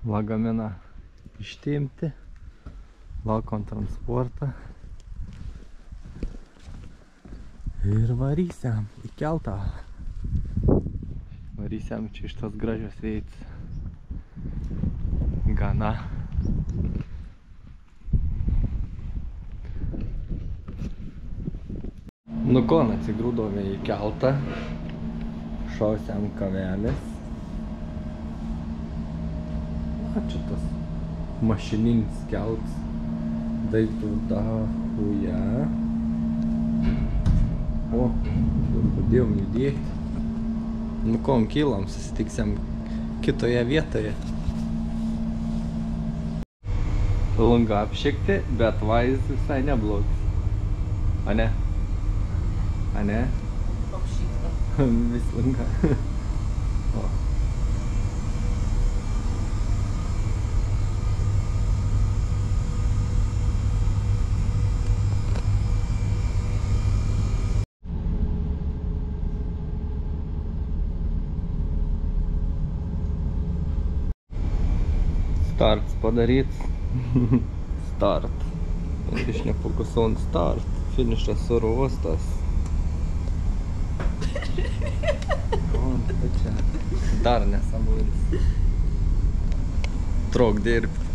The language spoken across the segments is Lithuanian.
lagaminą ištimti, laukom transportą ir varysiam į keltą. Varysiam čia iš tos gražios vietos. Gana. Nu ko, atsigrūdome į keltą, šausiam kavelės. Na, čia tas mašininis keltas, daiktų dahuja. O, kur pradėjom judėti. Nu ko, kylam, susitiksim kitoje vietoje. Lunga apšikti, bet vaizdas visai neblogas. A ne? A ne? Apšikta. Vis lunga. O. Starts padaryts. Start. Iš nefokusuojant start. Finišas oro uostas. O, tai čia dar nesamlins. Trok dirbti.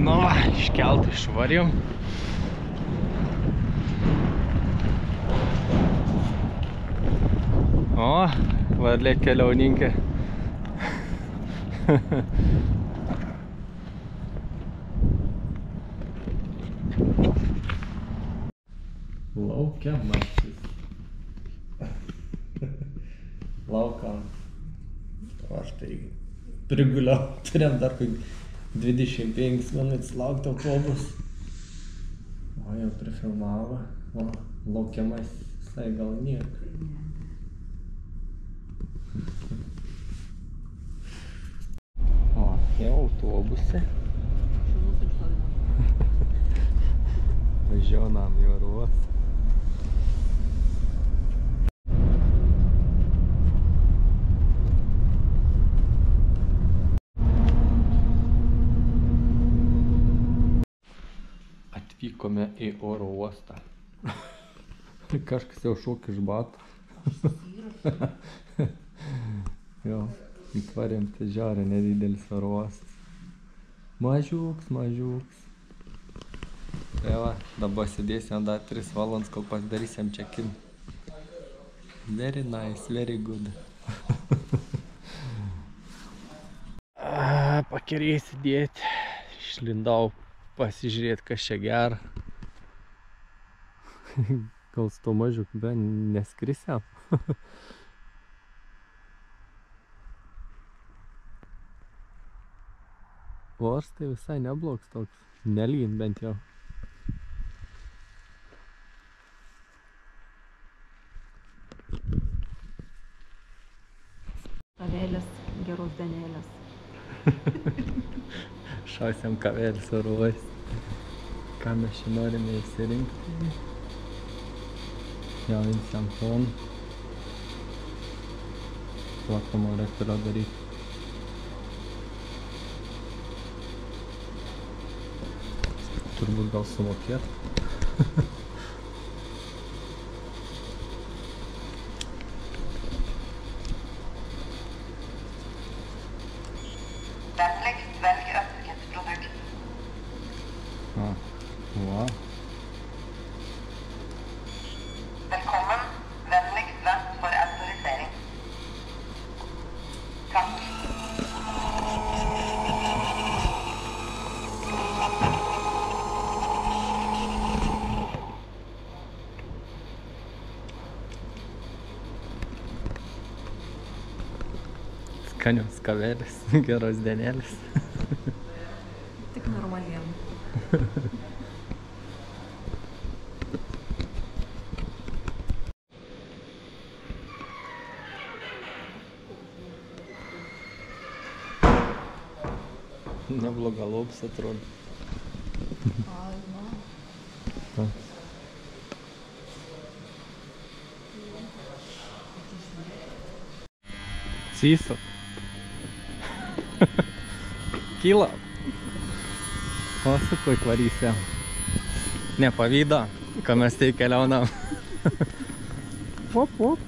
Nu, iš kelto išvarėm. O, varlė keliauninkė. Laukia mašis. Laukam. Aš tai priguliau, turėjom dar 25 minutės laukti autobus. O, jau prifilmavo. O, laukiamais visai gal nieko. O, jau autobuse. Važiuojam į oro uostą. Atvykome į oro uostą. Kažkas jau šūk iš batų. Jo, įtvarėm tą žarą, nedidelis oro uostas. Mažiuks, mažiuks. Tai va, dabar sėdėsim dar 3 valandas, kol pasidarysim check-in. Very nice, very good. Pakeriai sėdėti. Išlindau pasižiūrėti, kas čia gera. Gal su to mažiuk, be neskrisiam. Oras tai visai neblogs toks. Nelygint bent jau. Kavelės, geros dienelės. Šausiam kavelės oro uoste. Ką mes čia norime įsirinkti. Jaunsiam ton. Platumo rektorą daryti. Turbūt gal sumokėt. Vennligst velg ønsket produkt. Wow. Velkommen. Vennligst vent for autorisering. Takk. Skanios kavelės, geros dienelės. Tik normaliem. Nebloga lobis atrodo. Ta. Cīsa. Kila. Pasakoj, varysia. Nepavyda, ką mes tai keliaunam. Op, op.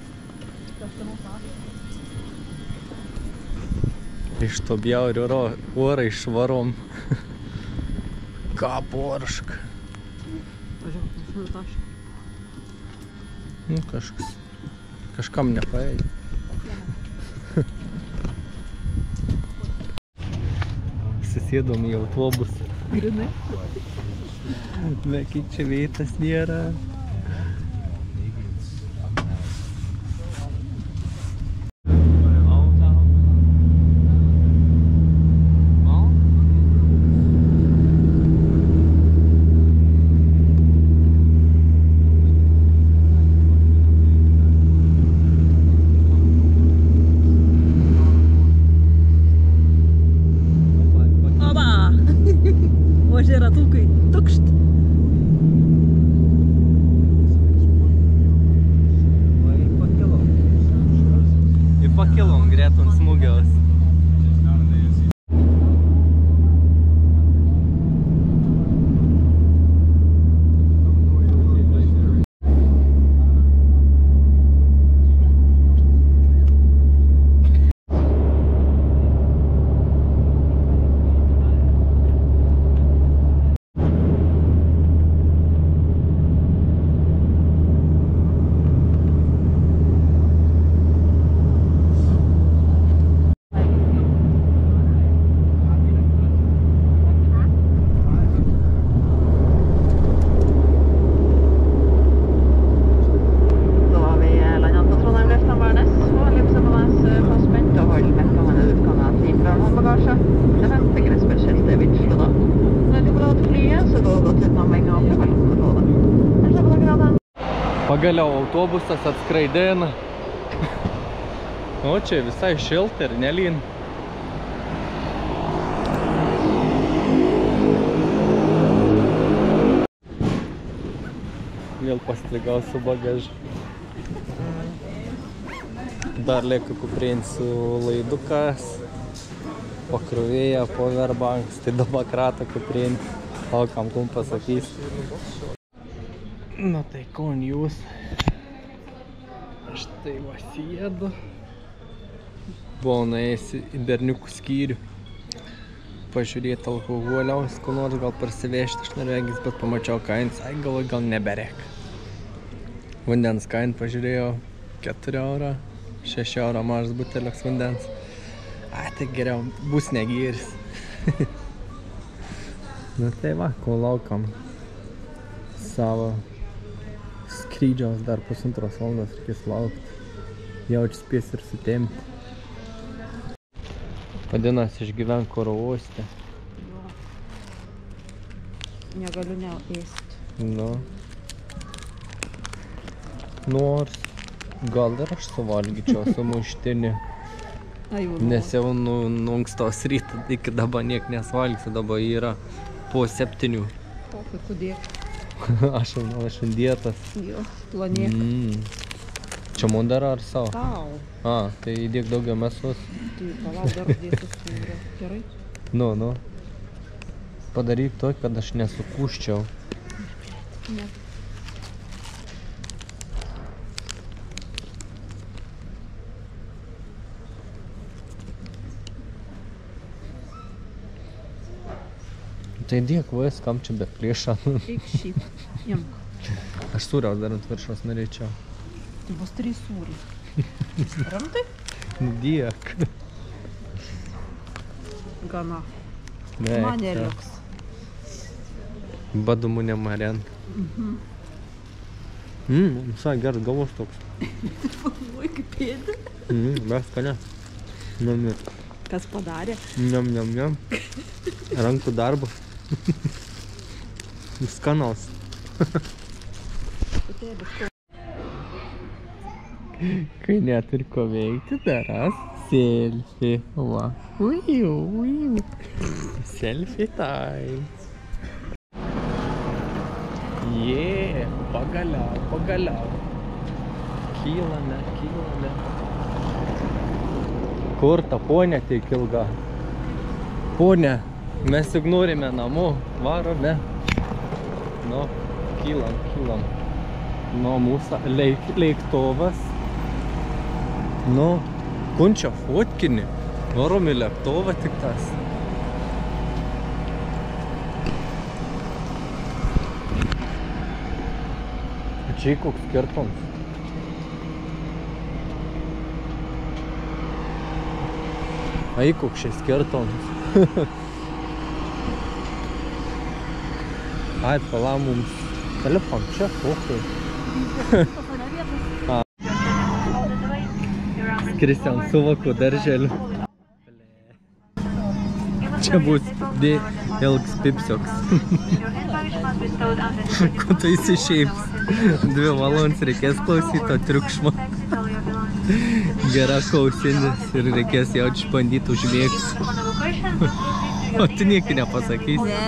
Iš to bjaurių orą išvarom. Ką poršk. Nu, kažkam nepaėjo. Susėdom į autobusą. Grinai. Bet čia vietas nėra. Oži ratukai. Tukšt. Ir pakilom greton smūgiaus. Pagaliau autobusas atskraidina. O čia visai šilta ir nelyn. Vėl pastrigau su bagažu. Dar lieka kuprinsų laidukas, pakrovėja, powerbanks, tai dabar kratą kuprinį. O kam pasakys. Na tai kon jūs. Aš tai va sėdu. Buvau nuėjęs į berniukų skyrių. Pažiūrėti alkoholiaus, ko nors gal parsivežti iš Norvegijos, bet pamačiau kainas, galvoju, gal neberek. Vandens kainą pažiūrėjau 4 eurą, 6 eurą mažas buteliuks vandens. Tai geriau, bus negėris. Na tai va, ko laukam savo skrydžiaus, dar 1,5 valandos reikės laukti. Jaučiu spės ir sutempti. Vadinasi, išgyvenk oro uoste. Negaliu neėsti. Nu. Nors gal ir aš suvalgyčiau sumuštinį. Nes jau nuo ankstaus ryto iki dabar niek nesvalgysiu, dabar yra po 7. Kokia kudėk. Aš dietas. Jo, planėk. Čia man dar ar savo? Tau. Tai įdėk daugiau mėsos. Tai palauk dar dėtus yra. Gerai? Nu. Padaryk to, kad aš nesukūščiau. Ne. Tai dėk vas, kam čia be plėša. Eik šį. Imk. Aš sūriaus dar ant viršos norėčiau. Tai bus 3 sūriai. Rimtai? Dėk. Gana. Beveik, Man neliuks. Badumu nemariant. Visai geras galvos toks. Oi, kaip ėdi. Be skania. Niam. Kas padarė? Niam. Rankų darbo. Skanaus. Kai neturi ko veikti, daras Selfie. Va. Uiu. Selfie time. Pagaliau. Kylame. Kur ta ponė tiek ilga? Ponė, mes juk norime namo, varome. Nu, kylam. Nu, mūsų lėktuvas. Nu, kunčia fotkini. Varom į lėktuvą tik tas. Čia koks skirtumas. Ai, koks čia skirtumas. Ai, pala mums telefon čia, kokai. Kristian suvaku darželiu. Čia bus ilgs pipsioks. Ko tu įsišeips? 2 valandas reikės klausyti to triukšmo. Gera klausinis ir reikės jau išbandyti užbėgti. O tu nieko nepasakysi. Ne.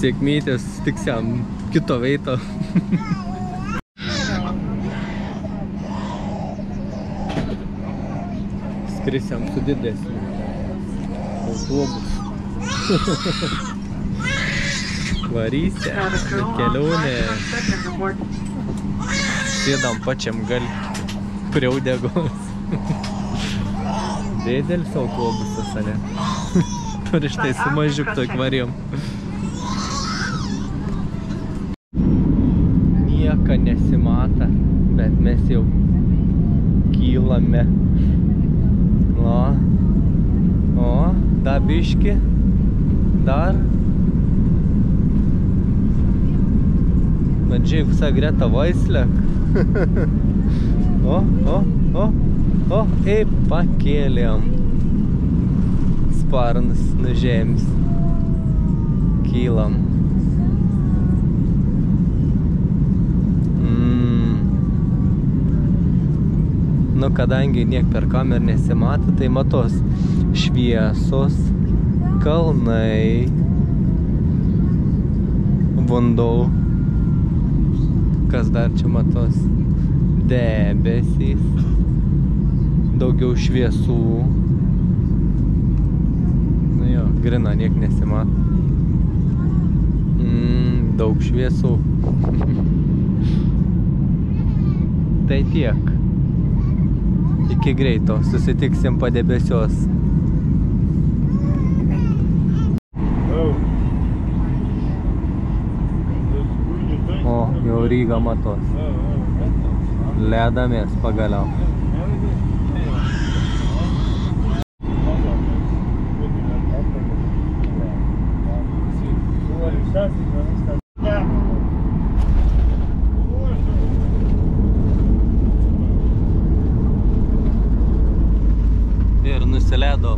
Sėkmytės tiksiam kito veito. Skrisiam su didesniu autobusu. Varysia, kelionė. Sėdam pačiam gal prie udegos. Didelis autobusas, ane? Turi štai su mažiuk toj kvarėm. Nieka nesimata, bet mes jau kylame. O, da biški, dar. Bandžiai visą gretą vaislek. O, pakėlėm. Sparnas nužėmis. Kylam. Nu, kadangi niek per kamerą nesimato, tai matos šviesos, kalnai, vandau. Kas dar čia matos? Debesys, daugiau šviesų. Nu jo, grina, niek nesimato. Daug šviesų. Tai tiek. Iki greito, susitiksim padebesios. O, jau Ryga matos. Ledamės pagaliau. Ir nusileido.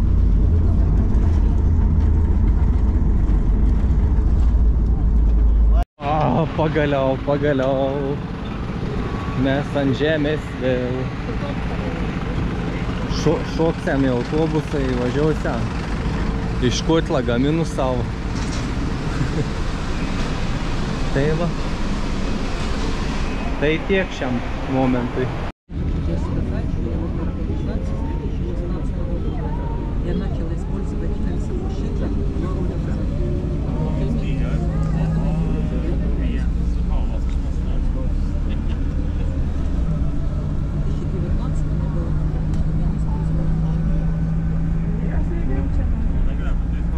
Pagaliau. Mes ant žemės vėl. Šoksiam į autobusą, įvažiuosiam. Iškuot lagaminų savo. Tai va. Tai tiek šiam momentui. Я начала использовать самошитие.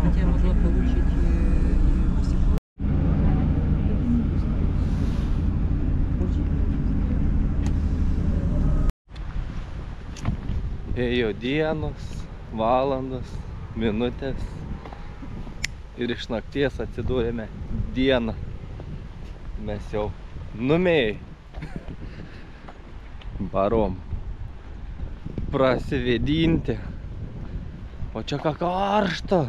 Хотя я могла получить Ėjo dienos, valandos, minutės ir iš nakties atsidūrėme dieną. Mes jau numėjai. Barom prasivėdinti. O čia ką karšta.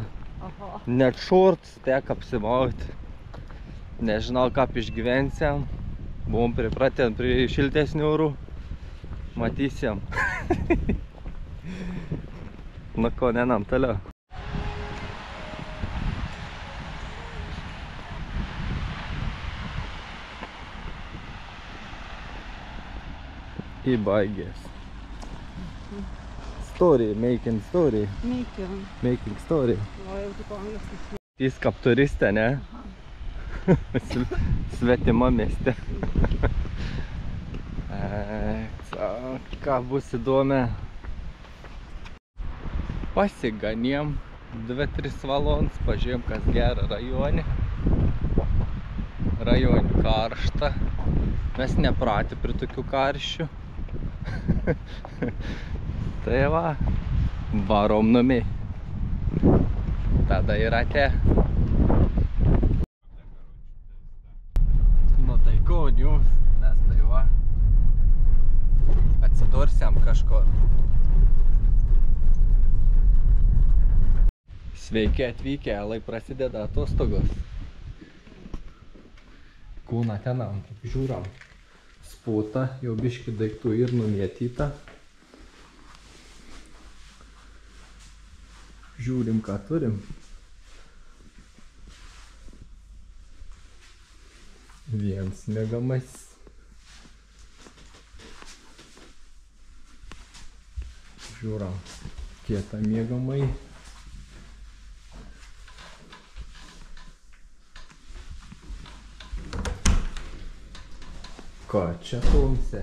Net šortus tek apsimauti. Nežinau, kaip išgyvensiam. Buvom pripratę prie šiltesnių orų. Matysim. Nu ko, nenam toliau. Įbaigęs. Story, making story. Making story. O, jau tipo angliškai. Jis kaip turistė, ne? Svetima mieste. Ką bus įdomi? Pasiganėm 2-3 valandas, pažiūrėjom, kas gera rajone. Rajone karšta. Mes nepratę prie tokių karščių. Tai va, varom numi. Tada ir ate. Nu tai good news, mes tai va atsidursiam kažkur. Sveiki atvykę, lai prasideda atostogos. Kūną tenam, žiūram. Spūta, jau biški daiktų ir numėtyta. Žiūrim, ką turim. Viens miegamais. Žiūram, kieta miegamai. Ko čia tumse?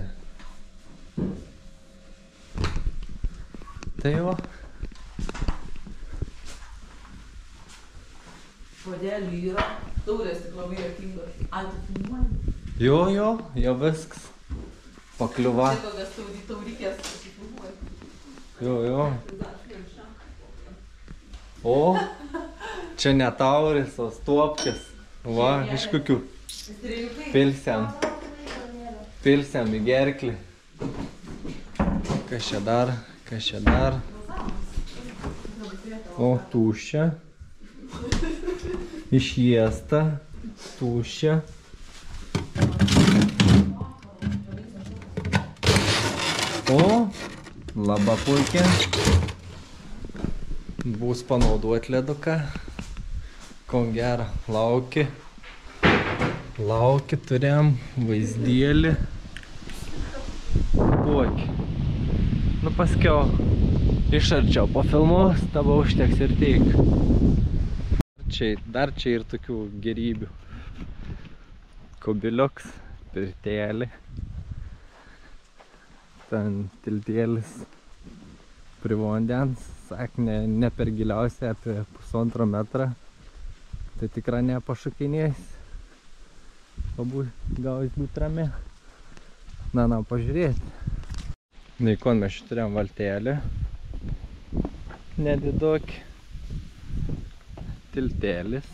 Tai va. Podėlių yra, taurės tik labai juokingos. Ai, tu filmuoji? Jo, viskas. Pakliuva. Čia tokias taurikės filmuoji. Jo. O, čia ne tauris, o stuopkis. Va, iš kokių. Pilsiam į gerklį. Kas čia dar? O, tuščia. Išjiesta. Tuščia. O, laba puikia. Bus panaudot leduką. Ko gero, lauki, turėjom vaizdėlį. Puikiai. Nu paskiau iš arčiau pafilmuos, tavo užteks ir teik. Dar čia ir tokių gerybių. Kubiliuks, pirtelė. Ten tiltėlis prie vandens. Sak, ne per giliausiai, apie 1,5 metrą. Tai tikrai nepašokinės. Gal jis būt rami. Na, pažiūrėti. Naikon mes čia turėjom valtelį. Nedidokį. Tiltelis.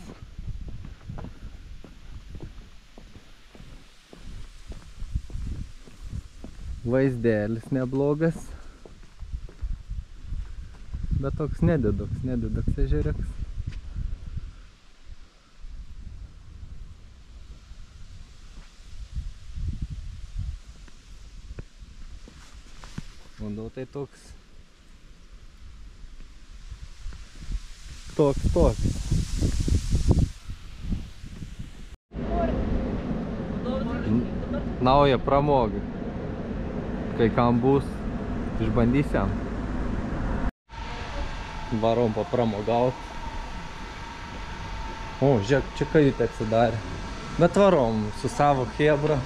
Vaizdelis neblogas. Bet toks nedidoks ežeriukas. Manau, tai toks. Nauja pramoga. Kai kam bus, išbandysiam. Varom papramogaut. O, žiūrėk, čia kajutė atsidarė. Bet varom su savo chebra.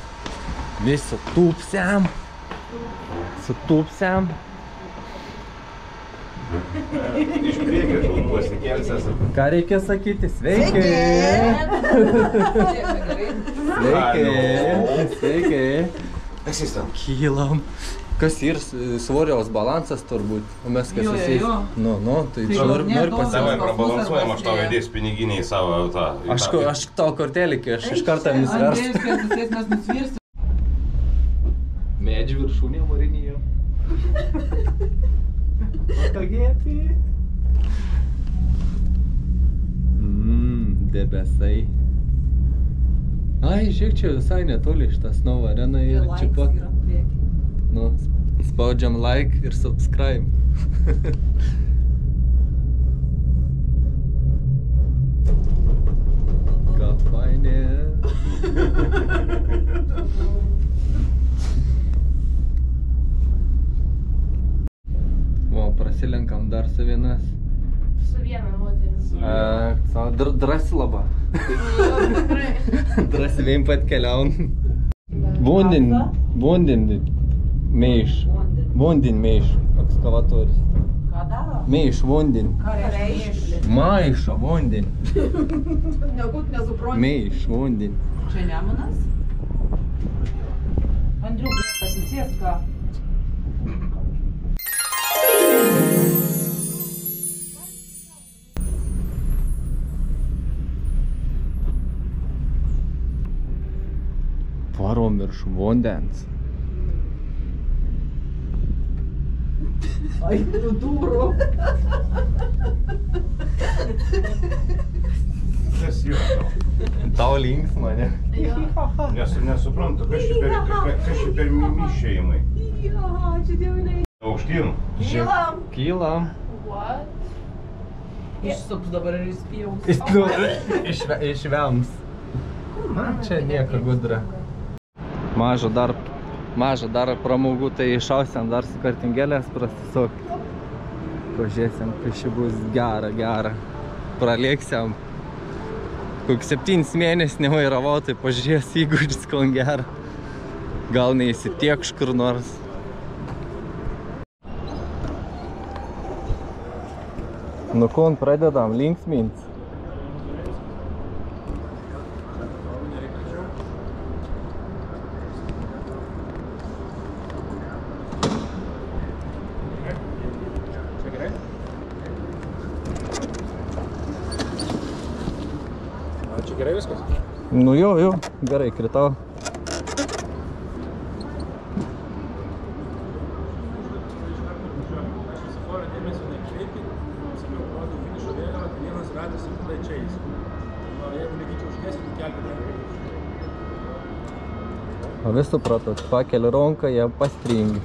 Visi tūpsiam. Sutūpsiam. Iš priekio filmuosi, kelsiasi. Ką reikia sakyti? Sveiki! Sveiki! Kas jis ten? Kylam. Kas ir svoriaus balansas turbūt. O mes kas susiais. Nu, tai nori Davai pasiekti. prabalansuojam, aš tau įdėsiu piniginiai savo tą. Aš tau kortelį, kai aš iš karto nusverstu. Andrėjus, kai susės mes nusvirsim. Medžių viršūnė varinėjo. Patogėti. Debesai. Ai, žiūrėk, čia visai netoli šitas Nova Arena ir čia pat. Nu, spaudžiam like ir subscribe. dar su vienas. Su viena moterim. Drąsi laba. Tikrai. Drąsi vien pat keliaun. Vondin meiš. Vondin meiš. Ekskavatorius. Ką daro? Meiš vondin. Ką reiškia? Maišo vondin. Nebūt nesuprantu. Meiš vondin. Čia Nemunas? Andriu, atsisės ką? Varom virš vandens. Ai, durų. Kas yra tau? Tau linksma, ne? Nesuprantu, kas čia per mišėjimai. Jo, čia dieviniai. Aukštyn. Kylam. What? Išsups dabar ir įspėjaus. Išvems. Man čia nieko gudra. Maža dar pramogų, tai išausiam dar su kartingėlės prasisuk. Pažiūrėsim, kad ši bus gera. Pralėksiam. Kokius 7 mėnesius nevairavau, tai pažiūrės įgūdžius, kol gera. Gal neįsitiekš kur nors. Nu kon pradedam linksmint. Čia gerai viskas? Nu jo, gerai, kritau. O vis supratot, pakeli ranką, jie pastringi.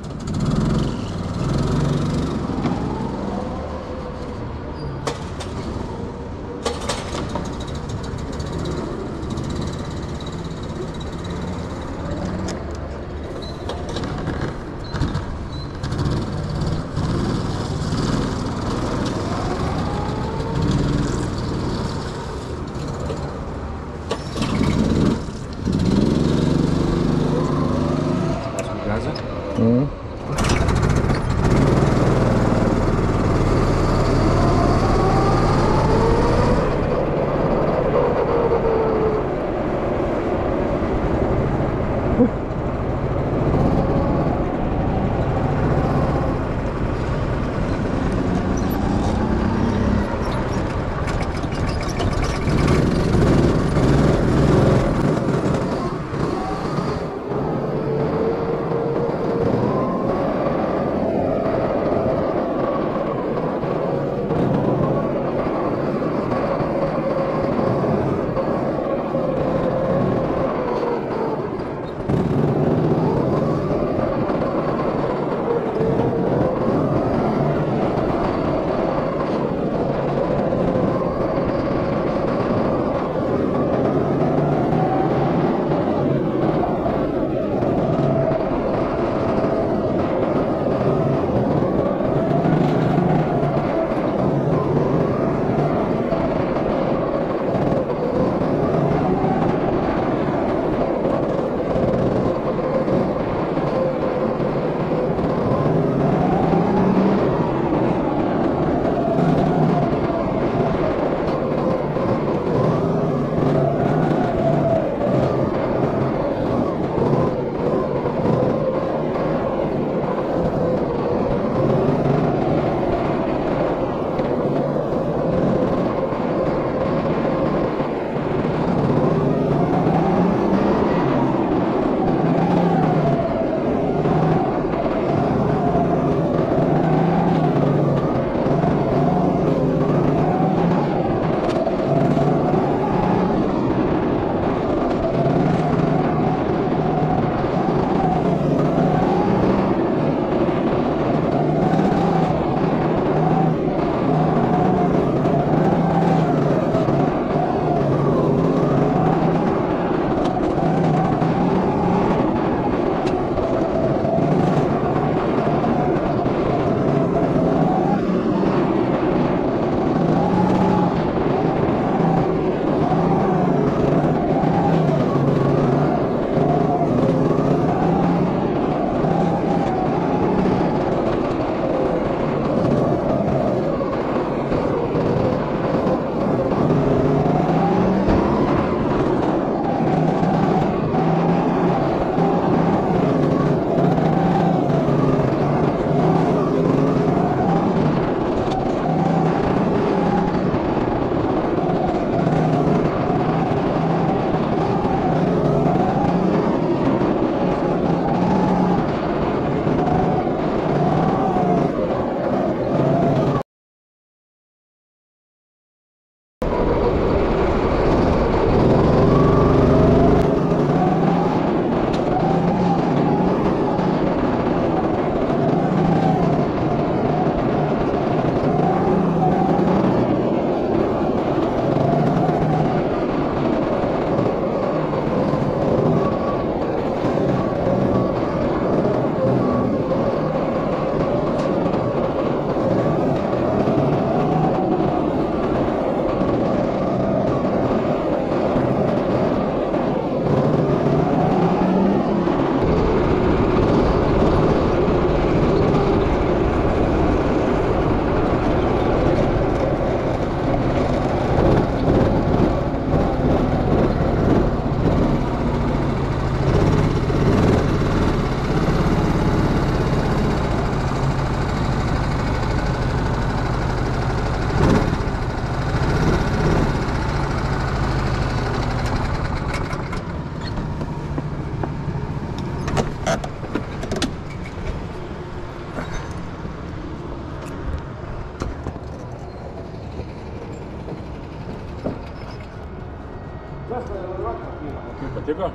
Kaip patiko?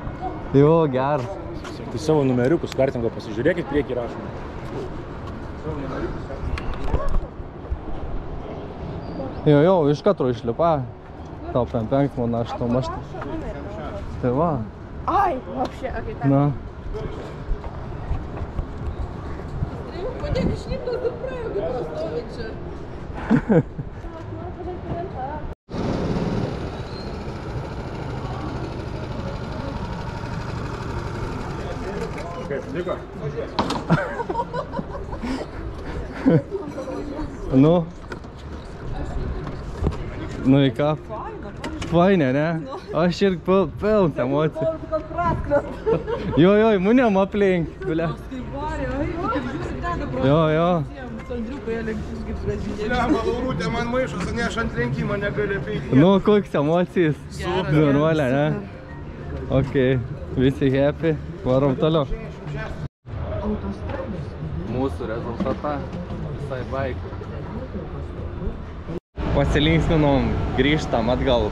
Jo, geras. Tai savo numeriukus kartingo pasižiūrėkit, priekį rašome. Jo, iš katro išlipa. Tau prям 5 man aš tau maštą. Tai va. Ai, вообще, okei, так. Na. Kodėl išliptas ir praėjo, kaip pastovit čia? Kaip patiko? Nu į ką? Fainė, ne? Aš ir pilns emocijų. Jo, imunėm aplink. Bля. Jo. Laurutė man maišos, ne aš ant lenkimo negaliu peikti. Nu, koks emocijas? Normalia, ne? Ok, visi happy. Varom toliau. Mūsų rezultata visai baigta. Pasilinksminom, grįžtam atgal.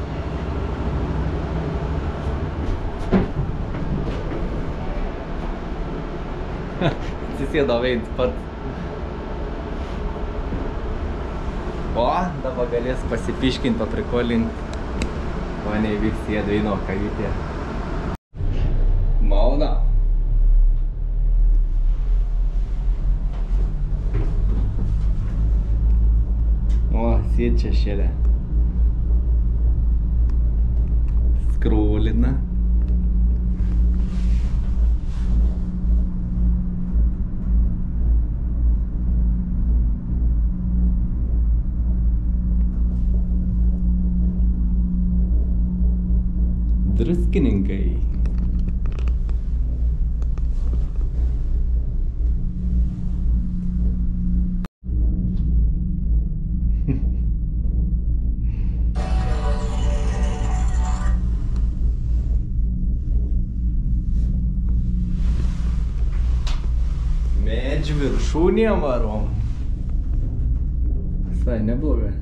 Atsisėdo veidus pat. O, dabar galės pasipiškinti, paprikolinti. O neįvyks jie dveino kavytė. Mauna. O, sėd čia šėlė. Skrolina. Druskininkai. Medžių viršūnėm varom. Visai neblogai.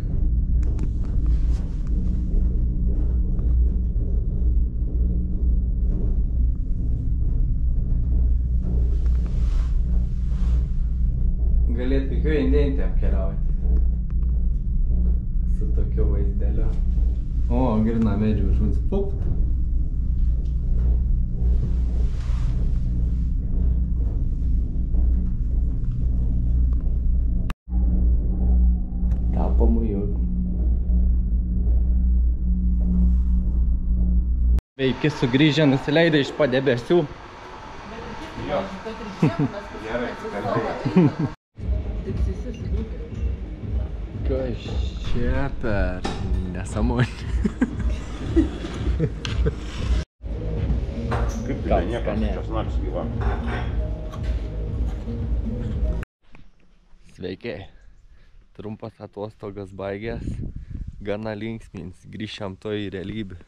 Galėt pikiu indėntį apkeliauti. Su tokiu vaizdeliu. O, grina medžių viršūnės. Pupt. Sveiki sugrįžę, nusileidę iš padebesių. Jo. Gerai, kalbėjai. Kas čia per nesąmonį? Kaip tai niekas česnakas gyva. Sveiki. Trumpas atostogas baigęs. Gana linksmins. Grįžtam to į realybę.